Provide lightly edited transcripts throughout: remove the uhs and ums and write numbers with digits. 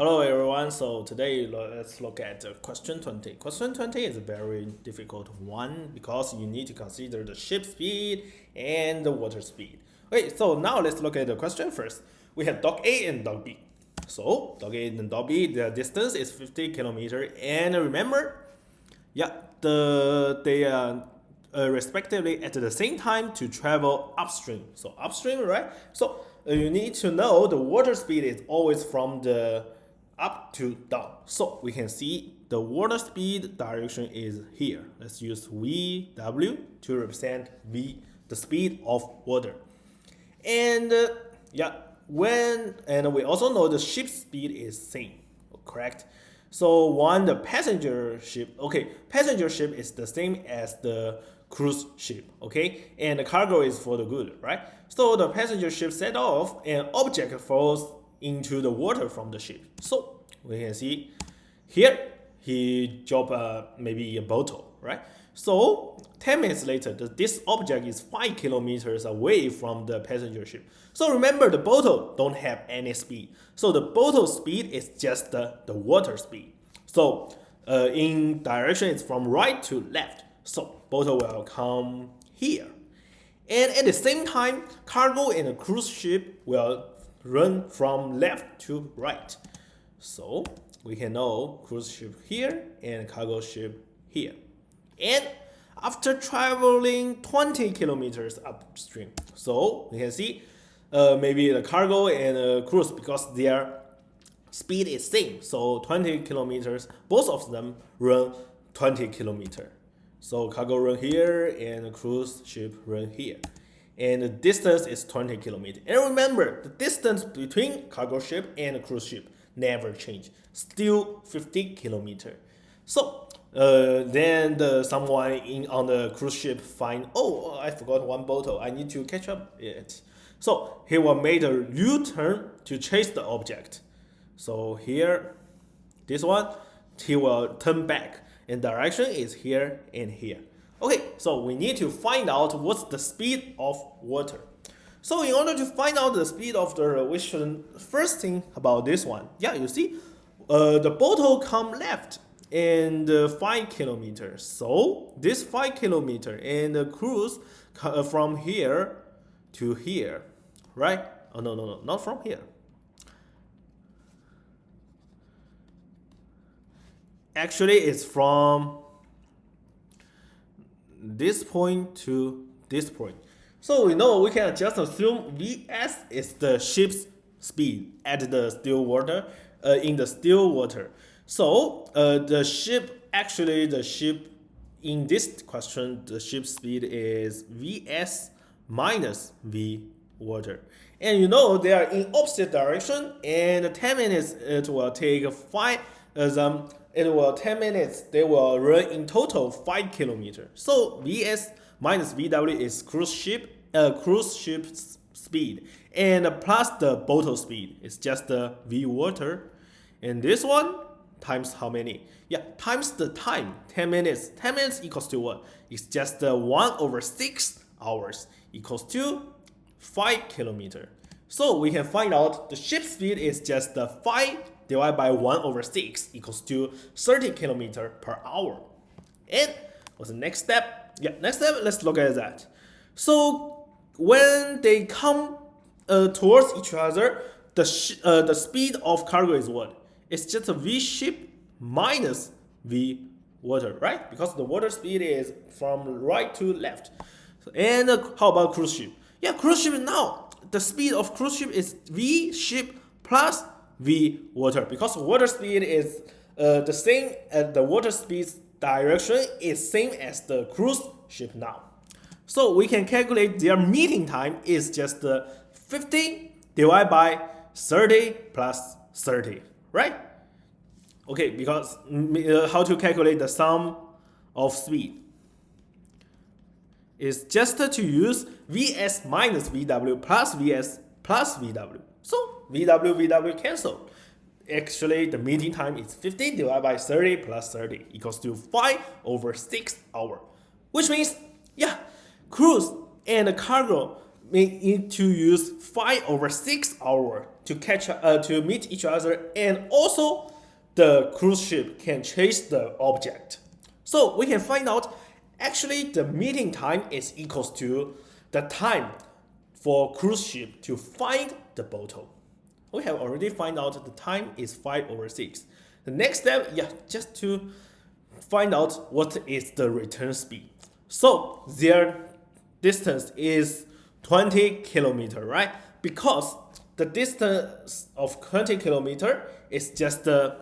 Hello everyone, so today let's look at question 20. Question 20 is a very difficult one because you need to consider the ship speed and the water speed. Okay, so now let's look at the question first. We have dock A and dock B. So dock A and dock B, the distance is 50 kilometers, and remember, they are respectively at the same time to travel upstream. So upstream, right? So you need to know the water speed is always from the up to down. So we can see the water speed direction is here. Let's use VW to represent V, the speed of water. And we also know the ship speed is same, correct? So the passenger ship, passenger ship is the same as the cruise ship, and the cargo is for the good, right? So the passenger ship set off, an object falls into the water from the ship. So we can see here he dropped maybe a bottle, right? So 10 minutes later, this object is 5 kilometers away from the passenger ship. So remember, the bottle don't have any speed. So the bottle speed is just the water speed. So in direction it's from right to left. So bottle will come here. And at the same time, cargo and a cruise ship will run from left to right. So we can know cruise ship here and cargo ship here. And after traveling 20 kilometers upstream, so we can see maybe the cargo and cruise, because their speed is same. So 20 kilometers, both of them run 20 kilometers. So cargo run here and cruise ship run here. And the distance is 20 kilometers. And remember, the distance between cargo ship and cruise ship never change, still 50 kilometers. So then someone on the cruise ship find, I forgot one bottle, I need to catch up it. So he will make a U-turn to chase the object. So here, this one, he will turn back, and direction is here and here. Okay, so we need to find out what's the speed of water. So in order to find out the speed of the, we should first think about this one. Yeah, you see, the bottle come left and 5 kilometers. So this 5 kilometers and the cruise from here to here, right? Oh, no, not from here. Actually, it's from this point to this point. So we know we can just assume Vs is the ship's speed at the still water, in the still water. So the ship in this question, the ship speed is Vs minus V water. And you know they are in opposite direction, and 10 minutes it will take 10 minutes, they will run in total 5 kilometers. So Vs minus Vw is cruise ship's speed, and plus the bottle speed is just the V water. And this one times how many? Yeah, times the time, 10 minutes. 10 minutes equals to what? It's just 1/6 hours equals to 5 kilometers. So we can find out the ship speed is just 5 divided by 1/6 equals to 30 kilometers per hour. And what's the next step? Yeah, next step, let's look at that. So when they come towards each other, the speed of cargo is what? It's just a V ship minus V water, right? Because the water speed is from right to left. And how about cruise ship? Yeah, cruise ship now, the speed of cruise ship is V ship plus V water, because water speed is the same, the water speed's direction is same as the cruise ship now. So we can calculate their meeting time is just 50 divided by 30 plus 30, right? Okay, because how to calculate the sum of speed? It's just to use Vs minus Vw plus Vs plus Vw. So Vw cancel. Actually, the meeting time is 50 divided by 30 plus 30 equals to 5/6 hours. Which means, cruise and cargo need to use 5/6 hours to meet each other, and also the cruise ship can chase the object. So we can find out actually the meeting time is equals to the time for cruise ship to find the bottle. We have already found out the time is 5/6. The next step, just to find out what is the return speed. So their distance is 20 kilometer, right? Because the distance of 20 kilometer is just the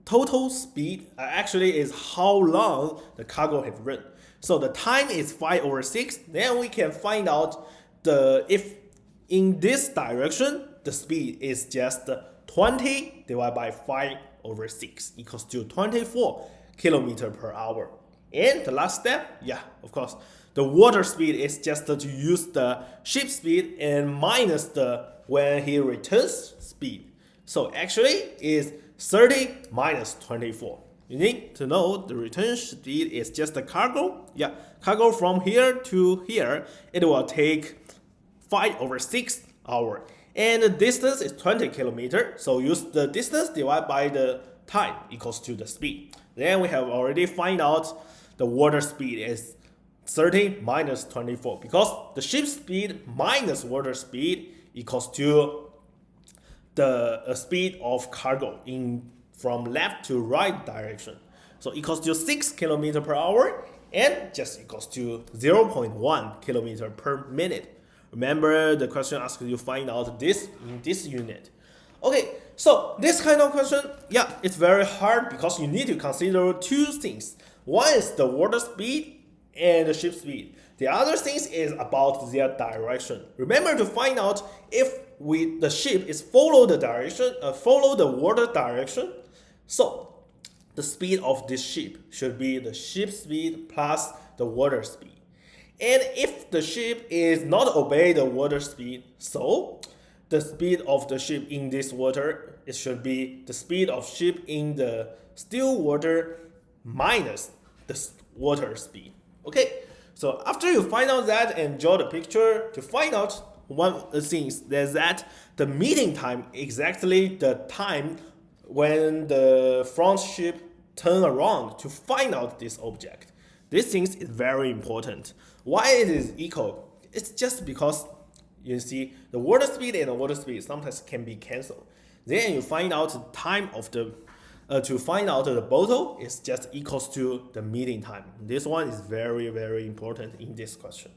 total speed, actually is how long the cargo have run. So the time is 5/6. Then we can find out if in this direction the speed is just 20 divided by 5/6 equals to 24 kilometer per hour. And the last step, of course, the water speed is just to use the ship speed and minus the when he returns speed. So actually is 30 minus 24. You need to know the return speed is just the cargo. Cargo from here to here, it will take 5/6 hour. And the distance is 20 kilometer. So use the distance divided by the time equals to the speed. Then we have already find out the water speed is 30 minus 24 because the ship speed minus water speed equals to the speed of cargo in from left to right direction. So equals to 6 kilometer per hour and just equals to 0.1 kilometer per minute. Remember the question asks you find out this in this unit. Okay, so this kind of question, it's very hard because you need to consider two things. One is the water speed and the ship speed. The other thing is about their direction. Remember to find out if the ship is follow the water direction. So the speed of this ship should be the ship speed plus the water speed. And if the ship is not obey the water speed, so the speed of the ship in this water, it should be the speed of ship in the still water minus the water speed. Okay, so after you find out that and draw the picture to find out one of the things that the meeting time exactly the time when the front ship turn around to find out this object. This thing is very important. Why it is equal? It's just because you see the water speed and the water speed sometimes can be cancelled. Then you find out the time of the to find out the bottle is just equals to the meeting time. This one is very, very important in this question.